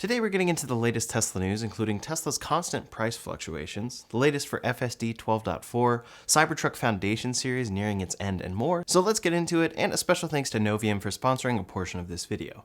Today we're getting into the latest Tesla news, including Tesla's constant price fluctuations, the latest for FSD 12.4, Cybertruck Foundation series nearing its end, and more. So let's get into it, and a special thanks to Novium for sponsoring a portion of this video.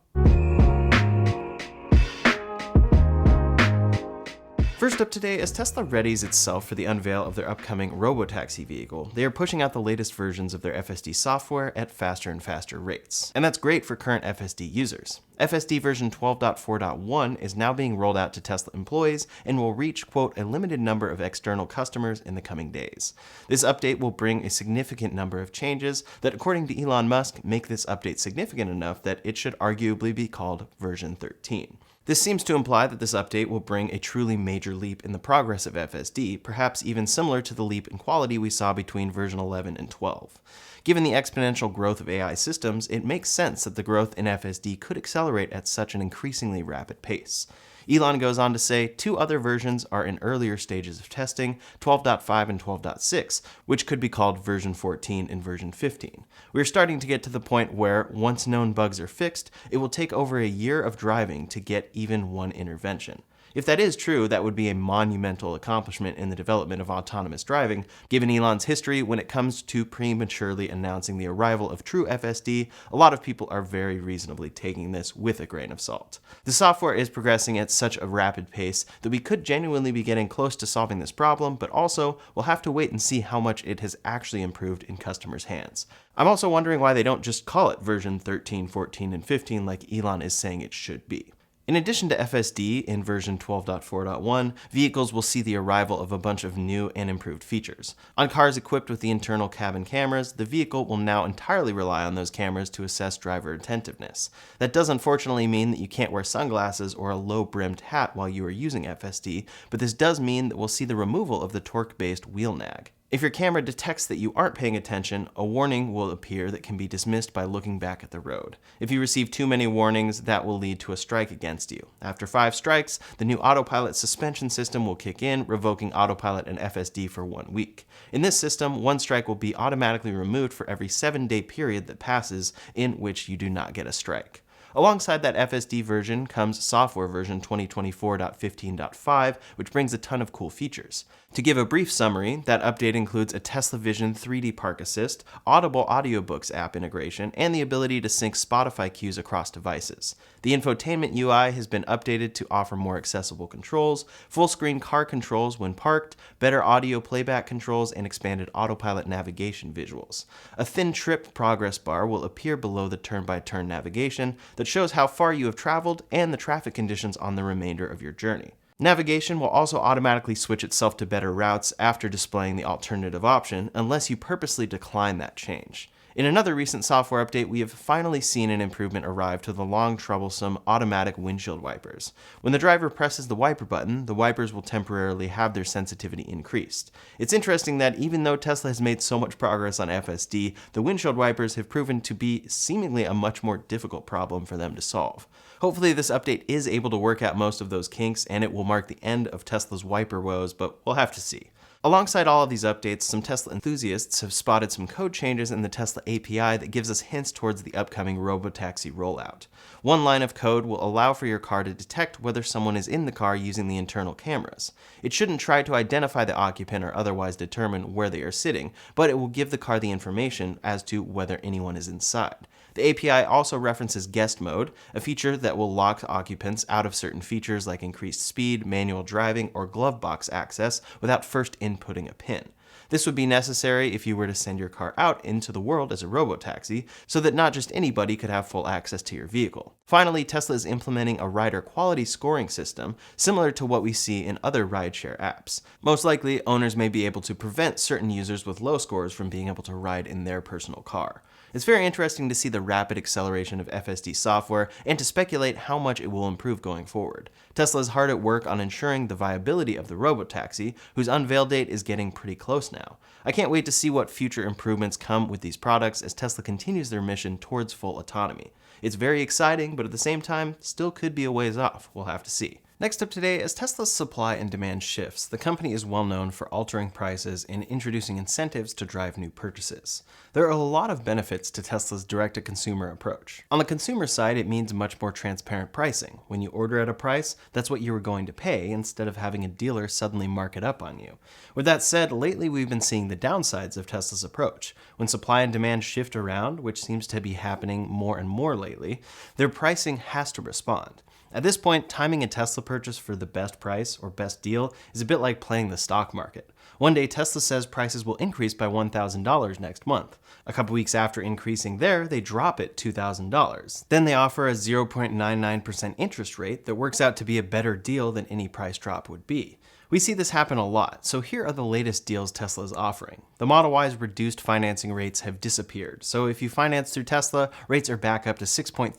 First up today, as Tesla readies itself for the unveil of their upcoming robotaxi vehicle, they are pushing out the latest versions of their FSD software at faster and faster rates. And that's great for current FSD users. FSD version 12.4.1 is now being rolled out to Tesla employees and will reach, quote, a limited number of external customers in the coming days. This update will bring a significant number of changes that, according to Elon Musk, make this update significant enough that it should arguably be called version 13. This seems to imply that this update will bring a truly major leap in the progress of FSD, perhaps even similar to the leap in quality we saw between version 11 and 12. Given the exponential growth of AI systems, it makes sense that the growth in FSD could accelerate at such an increasingly rapid pace. Elon goes on to say 2 other versions are in earlier stages of testing, 12.5 and 12.6, which could be called version 14 and version 15. We're starting to get to the point where, once known bugs are fixed, it will take over a year of driving to get even one intervention. If that is true, that would be a monumental accomplishment in the development of autonomous driving. Given Elon's history when it comes to prematurely announcing the arrival of true FSD, a lot of people are very reasonably taking this with a grain of salt. The software is progressing at such a rapid pace that we could genuinely be getting close to solving this problem, but also we'll have to wait and see how much it has actually improved in customers' hands. I'm also wondering why they don't just call it version 13, 14, and 15 like Elon is saying it should be. In addition to FSD in version 12.4.1, vehicles will see the arrival of a bunch of new and improved features. On cars equipped with the internal cabin cameras, the vehicle will now entirely rely on those cameras to assess driver attentiveness. That does unfortunately mean that you can't wear sunglasses or a low-brimmed hat while you are using FSD, but this does mean that we'll see the removal of the torque-based wheel nag. If your camera detects that you aren't paying attention, a warning will appear that can be dismissed by looking back at the road. If you receive too many warnings, that will lead to a strike against you. After 5 strikes, the new autopilot suspension system will kick in, revoking autopilot and FSD for 1 week. In this system, 1 strike will be automatically removed for every 7-day period that passes in which you do not get a strike. Alongside that FSD version comes software version 2024.15.5, which brings a ton of cool features. To give a brief summary, that update includes a Tesla Vision 3D Park Assist, Audible audiobooks app integration, and the ability to sync Spotify cues across devices. The infotainment UI has been updated to offer more accessible controls, full-screen car controls when parked, better audio playback controls, and expanded autopilot navigation visuals. A thin trip progress bar will appear below the turn-by-turn navigation that shows how far you have traveled and the traffic conditions on the remainder of your journey. Navigation will also automatically switch itself to better routes after displaying the alternative option, unless you purposely decline that change. In another recent software update, we have finally seen an improvement arrive to the long, troublesome automatic windshield wipers. When the driver presses the wiper button, the wipers will temporarily have their sensitivity increased. It's interesting that even though Tesla has made so much progress on FSD, the windshield wipers have proven to be seemingly a much more difficult problem for them to solve. Hopefully this update is able to work out most of those kinks, and it will mark the end of Tesla's wiper woes, but we'll have to see. Alongside all of these updates, some Tesla enthusiasts have spotted some code changes in the Tesla API that gives us hints towards the upcoming robotaxi rollout. One line of code will allow for your car to detect whether someone is in the car using the internal cameras. It shouldn't try to identify the occupant or otherwise determine where they are sitting, but it will give the car the information as to whether anyone is inside. The API also references guest mode, a feature that will lock occupants out of certain features like increased speed, manual driving, or glove box access without first inputting a PIN. This would be necessary if you were to send your car out into the world as a robotaxi, so that not just anybody could have full access to your vehicle. Finally, Tesla is implementing a rider quality scoring system, similar to what we see in other rideshare apps. Most likely, owners may be able to prevent certain users with low scores from being able to ride in their personal car. It's very interesting to see the rapid acceleration of FSD software and to speculate how much it will improve going forward. Tesla is hard at work on ensuring the viability of the robotaxi, whose unveil date is getting pretty close now. I can't wait to see what future improvements come with these products as Tesla continues their mission towards full autonomy. It's very exciting, but at the same time, still could be a ways off. We'll have to see. Next up today, as Tesla's supply and demand shifts, the company is well known for altering prices and introducing incentives to drive new purchases. There are a lot of benefits to Tesla's direct-to-consumer approach. On the consumer side, it means much more transparent pricing. When you order at a price, that's what you were going to pay instead of having a dealer suddenly mark it up on you. With that said, lately we've been seeing the downsides of Tesla's approach. When supply and demand shift around, which seems to be happening more and more lately, their pricing has to respond. At this point, timing a Tesla purchase for the best price or best deal is a bit like playing the stock market. One day, Tesla says prices will increase by $1,000 next month. A couple weeks after increasing there, they drop it $2,000. Then they offer a 0.99% interest rate that works out to be a better deal than any price drop would be. We see this happen a lot, so here are the latest deals Tesla is offering. The Model Y's reduced financing rates have disappeared, so if you finance through Tesla, rates are back up to 6.39%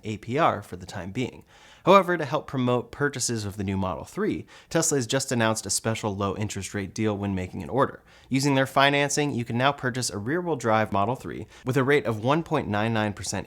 APR for the time being. However, to help promote purchases of the new Model 3, Tesla has just announced a special low interest rate deal when making an order. Using their financing, you can now purchase a rear-wheel drive Model 3 with a rate of 1.99%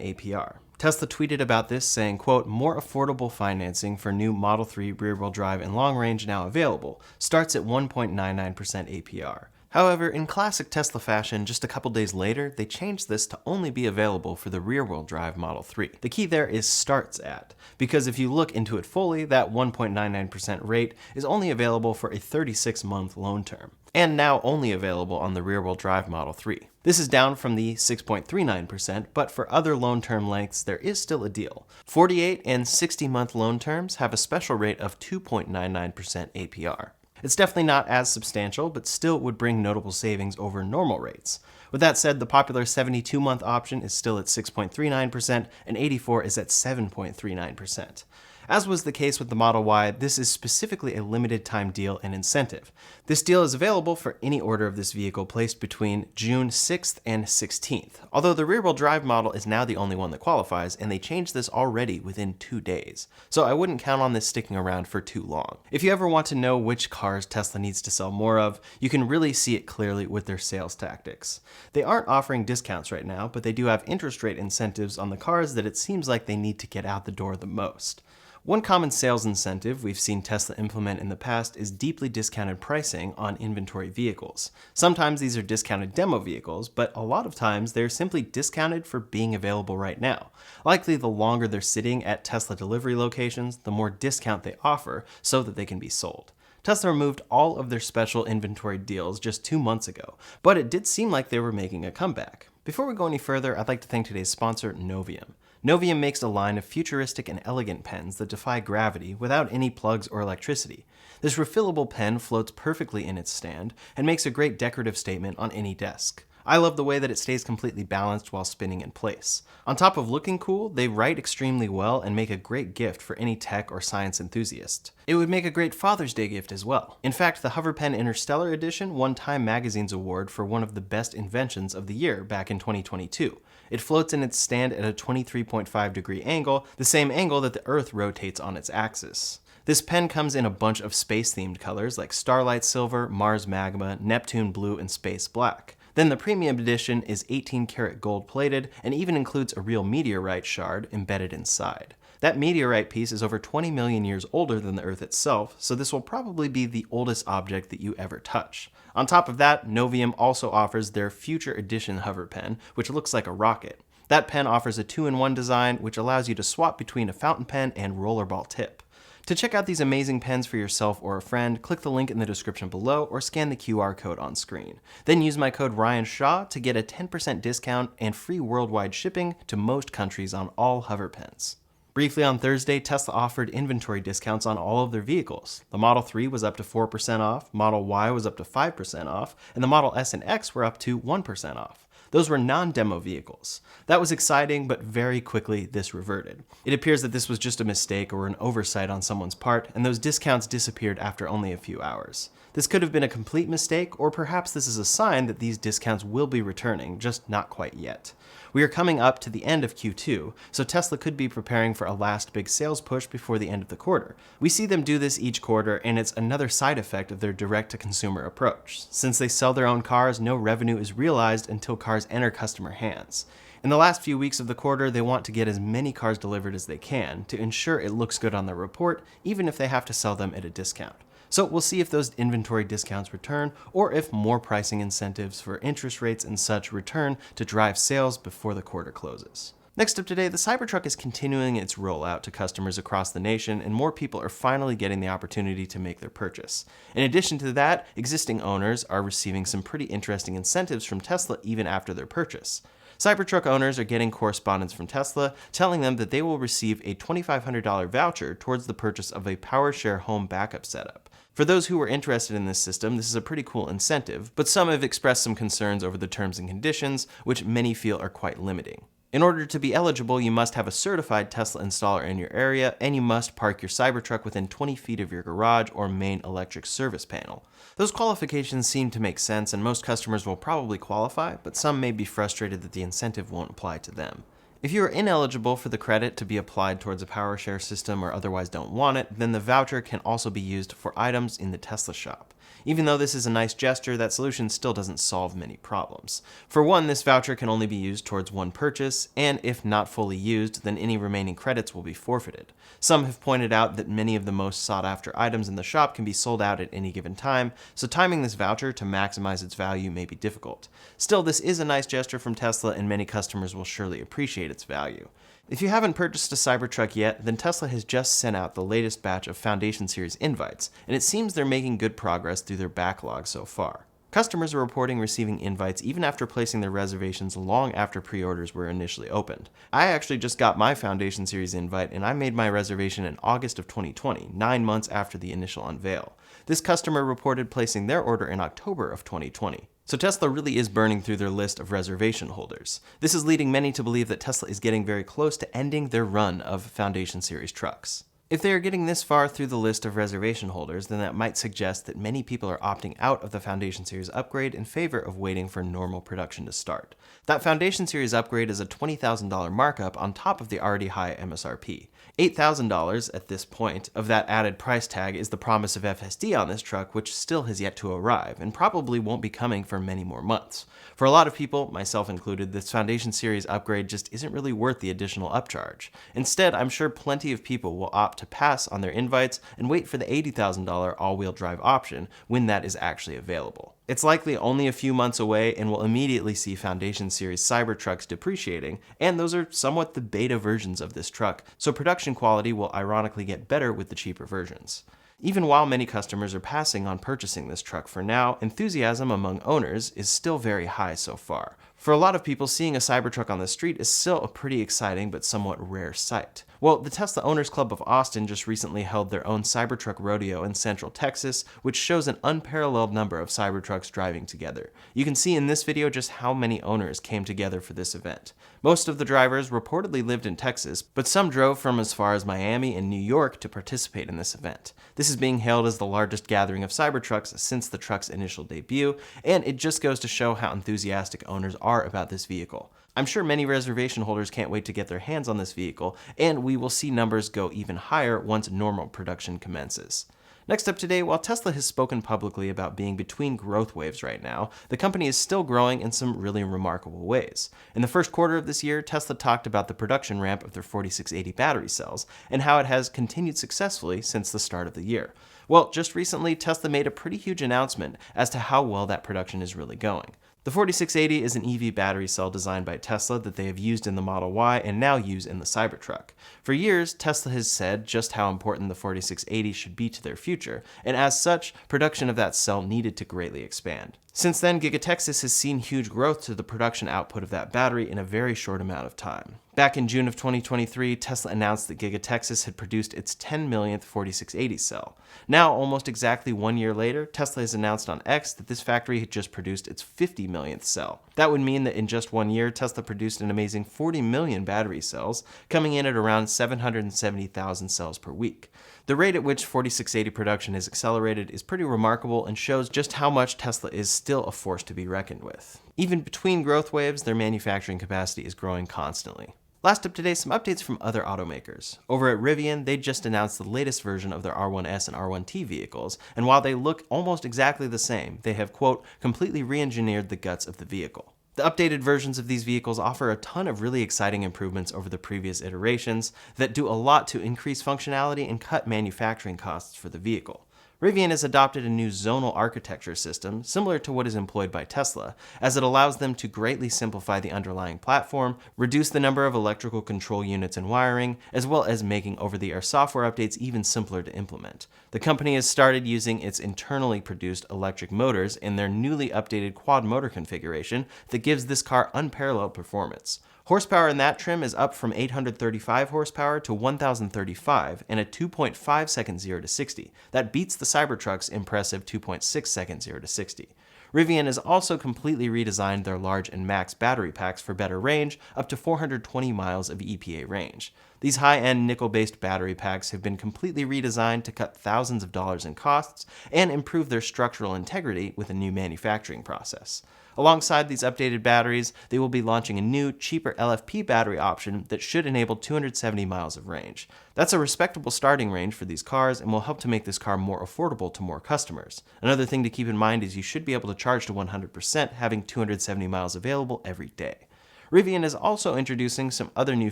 APR. Tesla tweeted about this saying, quote, "More affordable financing for new Model 3 rear-wheel drive and long range now available, starts at 1.99% APR. However, in classic Tesla fashion, just a couple days later, they changed this to only be available for the rear-wheel drive Model 3. The key there is starts at, because if you look into it fully, that 1.99% rate is only available for a 36-month loan term, and now only available on the rear-wheel drive Model 3. This is down from the 6.39%, but for other loan term lengths, there is still a deal. 48 and 60-month loan terms have a special rate of 2.99% APR. It's definitely not as substantial, but still would bring notable savings over normal rates. With that said, the popular 72-month option is still at 6.39%, and 84 is at 7.39%. As was the case with the Model Y, this is specifically a limited time deal and incentive. This deal is available for any order of this vehicle placed between June 6th and 16th, although the rear-wheel drive model is now the only one that qualifies, and they changed this already within 2 days. So I wouldn't count on this sticking around for too long. If you ever want to know which cars Tesla needs to sell more of, you can really see it clearly with their sales tactics. They aren't offering discounts right now, but they do have interest rate incentives on the cars that it seems like they need to get out the door the most. One common sales incentive we've seen Tesla implement in the past is deeply discounted pricing on inventory vehicles. Sometimes these are discounted demo vehicles, but a lot of times they're simply discounted for being available right now. Likely the longer they're sitting at Tesla delivery locations, the more discount they offer so that they can be sold. Tesla removed all of their special inventory deals just 2 months ago, but it did seem like they were making a comeback. Before we go any further, I'd like to thank today's sponsor, Novium. Novium makes a line of futuristic and elegant pens that defy gravity without any plugs or electricity. This refillable pen floats perfectly in its stand and makes a great decorative statement on any desk. I love the way that it stays completely balanced while spinning in place. On top of looking cool, they write extremely well and make a great gift for any tech or science enthusiast. It would make a great Father's Day gift as well. In fact, the HoverPen Interstellar Edition won Time Magazine's award for one of the best inventions of the year back in 2022. It floats in its stand at a 23.5-degree angle, the same angle that the Earth rotates on its axis. This pen comes in a bunch of space-themed colors like Starlight Silver, Mars Magma, Neptune Blue, and Space Black. Then the premium edition is 18-karat gold-plated and even includes a real meteorite shard embedded inside. That meteorite piece is over 20 million years older than the Earth itself, so this will probably be the oldest object that you ever touch. On top of that, Novium also offers their Future Edition hover pen, which looks like a rocket. That pen offers a 2-in-1 design, which allows you to swap between a fountain pen and rollerball tip. To check out these amazing pens for yourself or a friend, click the link in the description below or scan the QR code on screen. Then use my code RyanShaw to get a 10% discount and free worldwide shipping to most countries on all hover pens. Briefly on Thursday, Tesla offered inventory discounts on all of their vehicles. The Model 3 was up to 4% off, Model Y was up to 5% off, and the Model S and X were up to 1% off. Those were non-demo vehicles. That was exciting, but very quickly this reverted. It appears that this was just a mistake or an oversight on someone's part, and those discounts disappeared after only a few hours. This could have been a complete mistake, or perhaps this is a sign that these discounts will be returning, just not quite yet. We are coming up to the end of Q2, so Tesla could be preparing for a last big sales push before the end of the quarter. We see them do this each quarter, and it's another side effect of their direct-to-consumer approach. Since they sell their own cars, no revenue is realized until cars enter customer hands. In the last few weeks of the quarter, they want to get as many cars delivered as they can to ensure it looks good on their report, even if they have to sell them at a discount. So we'll see if those inventory discounts return, or if more pricing incentives for interest rates and such return to drive sales before the quarter closes. Next up today, the Cybertruck is continuing its rollout to customers across the nation, and more people are finally getting the opportunity to make their purchase. In addition to that, existing owners are receiving some pretty interesting incentives from Tesla even after their purchase. Cybertruck owners are getting correspondence from Tesla telling them that they will receive a $2,500 voucher towards the purchase of a PowerShare home backup setup. For those who are interested in this system, this is a pretty cool incentive, but some have expressed some concerns over the terms and conditions, which many feel are quite limiting. In order to be eligible, you must have a certified Tesla installer in your area, and you must park your Cybertruck within 20 feet of your garage or main electric service panel. Those qualifications seem to make sense, and most customers will probably qualify, but some may be frustrated that the incentive won't apply to them. If you are ineligible for the credit to be applied towards a PowerShare system or otherwise don't want it, then the voucher can also be used for items in the Tesla shop. Even though this is a nice gesture, that solution still doesn't solve many problems. For one, this voucher can only be used towards one purchase, and if not fully used, then any remaining credits will be forfeited. Some have pointed out that many of the most sought-after items in the shop can be sold out at any given time, so timing this voucher to maximize its value may be difficult. Still, this is a nice gesture from Tesla, and many customers will surely appreciate its value. If you haven't purchased a Cybertruck yet, then Tesla has just sent out the latest batch of Foundation Series invites, and it seems they're making good progress through their backlog so far. Customers are reporting receiving invites even after placing their reservations long after pre-orders were initially opened. I actually just got my Foundation Series invite, and I made my reservation in August of 2020, 9 months after the initial unveil. This customer reported placing their order in October of 2020. So Tesla really is burning through their list of reservation holders. This is leading many to believe that Tesla is getting very close to ending their run of Foundation Series trucks. If they are getting this far through the list of reservation holders, then that might suggest that many people are opting out of the Foundation Series upgrade in favor of waiting for normal production to start. That Foundation Series upgrade is a $20,000 markup on top of the already high MSRP. $8,000 at this point of that added price tag is the promise of FSD on this truck, which still has yet to arrive and probably won't be coming for many more months. For a lot of people, myself included, this Foundation Series upgrade just isn't really worth the additional upcharge. Instead, I'm sure plenty of people will opt to pass on their invites and wait for the $80,000 all-wheel drive option when that is actually available. It's likely only a few months away, and we'll immediately see Foundation Series Cybertrucks depreciating, and those are somewhat the beta versions of this truck, so production quality will ironically get better with the cheaper versions. Even while many customers are passing on purchasing this truck for now, enthusiasm among owners is still very high so far. For a lot of people, seeing a Cybertruck on the street is still a pretty exciting but somewhat rare sight. Well, the Tesla Owners Club of Austin just recently held their own Cybertruck rodeo in Central Texas, which shows an unparalleled number of Cybertrucks driving together. You can see in this video just how many owners came together for this event. Most of the drivers reportedly lived in Texas, but some drove from as far as Miami and New York to participate in this event. This is being hailed as the largest gathering of Cybertrucks since the truck's initial debut, and it just goes to show how enthusiastic owners are about this vehicle. I'm sure many reservation holders can't wait to get their hands on this vehicle, and we will see numbers go even higher once normal production commences. Next up today, while Tesla has spoken publicly about being between growth waves right now, the company is still growing in some really remarkable ways. In the first quarter of this year, Tesla talked about the production ramp of their 4680 battery cells and how it has continued successfully since the start of the year. Well, just recently, Tesla made a pretty huge announcement as to how well that production is really going. The 4680 is an EV battery cell designed by Tesla that they have used in the Model Y and now use in the Cybertruck. For years, Tesla has said just how important the 4680 should be to their future, and as such, production of that cell needed to greatly expand. Since then, Gigatexas has seen huge growth to the production output of that battery in a very short amount of time. Back in June of 2023, Tesla announced that Gigatexas had produced its 10 millionth 4680 cell. Now, almost exactly 1 year later, Tesla has announced on X that this factory had just produced its 50 millionth cell. That would mean that in just 1 year, Tesla produced an amazing 40 million battery cells, coming in at around 770,000 cells per week. The rate at which 4680 production has accelerated is pretty remarkable and shows just how much Tesla is still a force to be reckoned with. Even between growth waves, their manufacturing capacity is growing constantly. Last up today, some updates from other automakers. Over at Rivian, they just announced the latest version of their R1S and R1T vehicles, and while they look almost exactly the same, they have, quote, completely re-engineered the guts of the vehicle. The updated versions of these vehicles offer a ton of really exciting improvements over the previous iterations that do a lot to increase functionality and cut manufacturing costs for the vehicle. Rivian has adopted a new zonal architecture system, similar to what is employed by Tesla, as it allows them to greatly simplify the underlying platform, reduce the number of electrical control units and wiring, as well as making over-the-air software updates even simpler to implement. The company has started using its internally produced electric motors in their newly updated quad motor configuration that gives this car unparalleled performance. Horsepower in that trim is up from 835 horsepower to 1035 in a 2.5 second 0 to 60. That beats the Cybertruck's impressive 2.6 second 0 to 60. Rivian has also completely redesigned their large and max battery packs for better range, up to 420 miles of EPA range. These high-end nickel-based battery packs have been completely redesigned to cut thousands of dollars in costs and improve their structural integrity with a new manufacturing process. Alongside these updated batteries, they will be launching a new, cheaper LFP battery option that should enable 270 miles of range. That's a respectable starting range for these cars and will help to make this car more affordable to more customers. Another thing to keep in mind is you should be able to charge to 100%, having 270 miles available every day. Rivian is also introducing some other new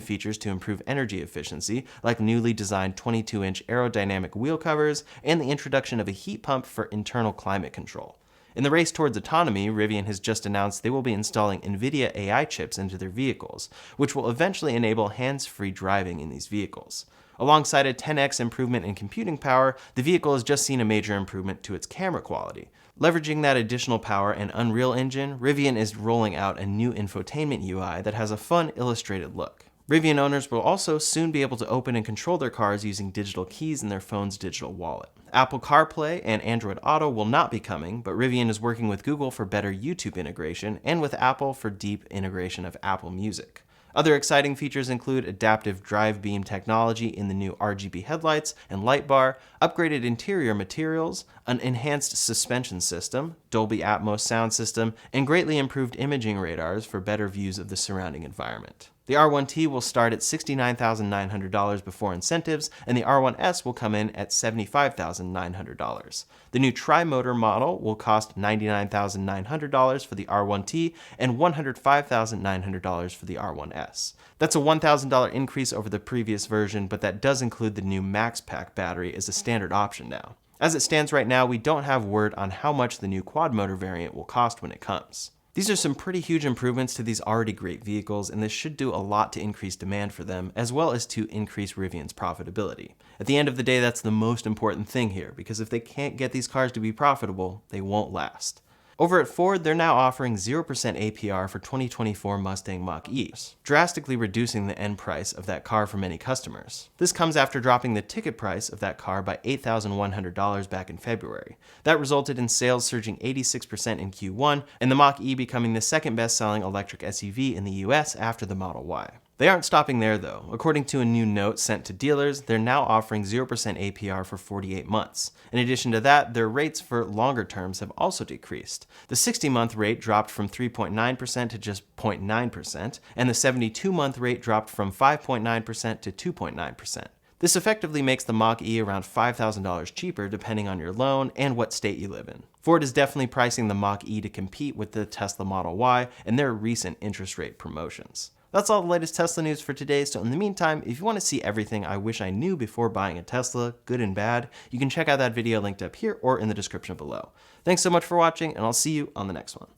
features to improve energy efficiency, like newly designed 22-inch aerodynamic wheel covers and the introduction of a heat pump for internal climate control. In the race towards autonomy, Rivian has just announced they will be installing NVIDIA AI chips into their vehicles, which will eventually enable hands-free driving in these vehicles. Alongside a 10x improvement in computing power, the vehicle has just seen a major improvement to its camera quality. Leveraging that additional power and Unreal Engine, Rivian is rolling out a new infotainment UI that has a fun, illustrated look. Rivian owners will also soon be able to open and control their cars using digital keys in their phone's digital wallet. Apple CarPlay and Android Auto will not be coming, but Rivian is working with Google for better YouTube integration and with Apple for deep integration of Apple Music. Other exciting features include adaptive drive beam technology in the new RGB headlights and light bar, upgraded interior materials, an enhanced suspension system, Dolby Atmos sound system, and greatly improved imaging radars for better views of the surrounding environment. The R1T will start at $69,900 before incentives, and the R1S will come in at $75,900. The new tri-motor model will cost $99,900 for the R1T and $105,900 for the R1S. That's a $1,000 increase over the previous version, but that does include the new Max Pack battery as a standard option now. As it stands right now, we don't have word on how much the new quad motor variant will cost when it comes. These are some pretty huge improvements to these already great vehicles, and this should do a lot to increase demand for them, as well as to increase Rivian's profitability. At the end of the day, that's the most important thing here, because if they can't get these cars to be profitable, they won't last. Over at Ford, they're now offering 0% APR for 2024 Mustang Mach-E, drastically reducing the end price of that car for many customers. This comes after dropping the ticket price of that car by $8,100 back in February. That resulted in sales surging 86% in Q1, and the Mach-E becoming the second best-selling electric SUV in the US after the Model Y. They aren't stopping there though. According to a new note sent to dealers, they're now offering 0% APR for 48 months. In addition to that, their rates for longer terms have also decreased. The 60-month rate dropped from 3.9% to just 0.9%, and the 72-month rate dropped from 5.9% to 2.9%. This effectively makes the Mach-E around $5,000 cheaper depending on your loan and what state you live in. Ford is definitely pricing the Mach-E to compete with the Tesla Model Y and their recent interest rate promotions. That's all the latest Tesla news for today, so in the meantime, if you want to see everything I wish I knew before buying a Tesla, good and bad, you can check out that video linked up here or in the description below. Thanks so much for watching, and I'll see you on the next one.